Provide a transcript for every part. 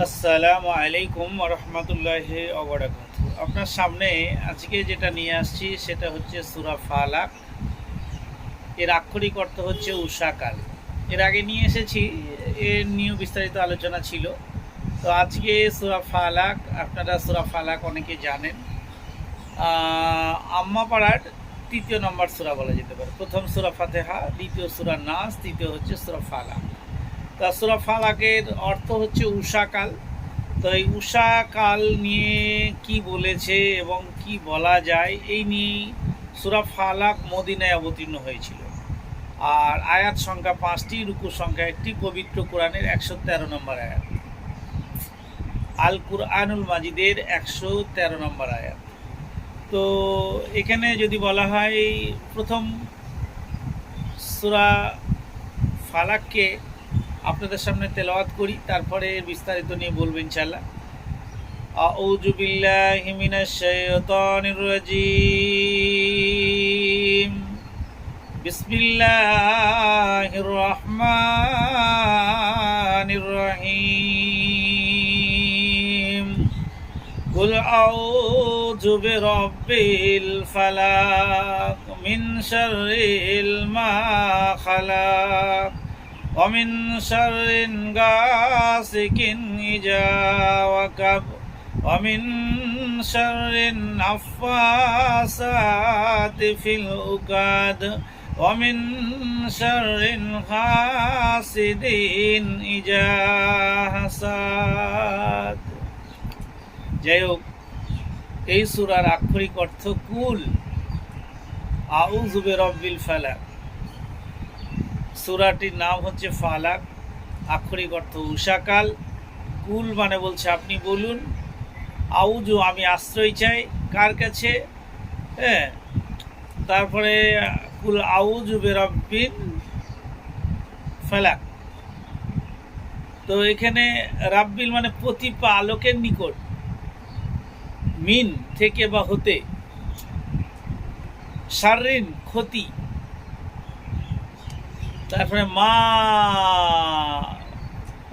আসসালামু আলাইকুম রহমতুল্লাহি ওয়া বারাকাতুহু। আপনার সামনে আজকে যেটা নিয়ে আসছি সেটা হচ্ছে সূরা ফালাক। এর আক্ষরিক অর্থ হচ্ছে উষাকাল। এর আগে নিয়ে এসেছি, এর নিয়েও বিস্তারিত আলোচনা ছিল। তো আজকে সূরা ফালাক, আপনারা সূরা ফালাক অনেকে জানেন। আম্মা পাড়ার তৃতীয় নম্বর সূরা বলা যেতে পারে। প্রথম সূরা ফাতিহা, দ্বিতীয় সূরা নাস, তৃতীয় হচ্ছে সূরা ফালাক। তা সূরা ফালাকের অর্থ হচ্ছে উষাকাল। তো এই উষাকাল নিয়ে কি বলেছে এবং কি বলা যায় এই নিয়েই সূরা ফালাক মদিনায় অবতীর্ণ হয়েছিল। আর আয়াত সংখ্যা 5টি, রুকু সংখ্যা 1টি, পবিত্র কোরআনের 113 নম্বর আয়াত, আল কুরআনুল মাজিদের 113 নম্বর আয়াত। তো এখানে যদি বলা হয় প্রথম সূরা ফালাককে আপনাদের সামনে তেলাওয়াত করি, তারপরে বিস্তারিত নিয়ে বলবো ইনশাআল্লাহ। আউযু বিল্লাহি মিনাশ শাইতানির রাজীম। বিসমিল্লাহির রহমানির রহিম। কুল আউযু বিরাব্বিল ফালাক মিন শাররিল মা খালাক ওয়া মিন শাররিন গাসিকিন ইযা ওয়াকাব ওয়া মিন শাররিন নাফাসাতি ফিল উকাদ ওয়া মিন শাররিন হাসিদিন ইযা হাসাদ। যাই হোক, এই সূরার আক্ষরিক অর্থ কুল আউযু বিরাব্বিল ফালাক। সূরাটির নাম হচ্ছে ফালাক, আক্ষরিক অর্থ উষাকাল। কুল মানে বলছে আপনি বলুন, আউযু আমি আশ্রয় চাই কার কাছে, হ্যাঁ, তারপরে কুল আউযু বিরাব্বিল ফালাক। তো এখানে রাব্বিল মানে প্রতিপালকের নিকট, মিন থেকে বা হতে, শাররিন ক্ষতি, তারপরে মা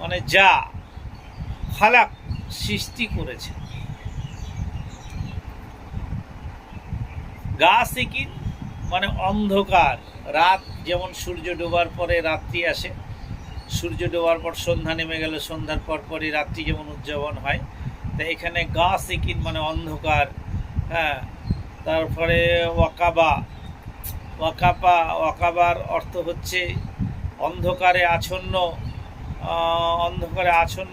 মানে যা, খালাক সৃষ্টি করেছে, গাসিকিন মানে অন্ধকার, রাত যেমন সূর্য ডোবার পরে রাত্রি আসে, সূর্য ডোবার পর সন্ধ্যা নেমে গেল, সন্ধ্যার পর পরই রাত্রি যেমন উদযাপন হয়, তো এখানে গাসিকিন মানে অন্ধকার। হ্যাঁ, তারপরে ওয়াকাবা, ওয়াকাবার অর্থ হচ্ছে অন্ধকারে আচ্ছন্ন, অন্ধকারে আচ্ছন্ন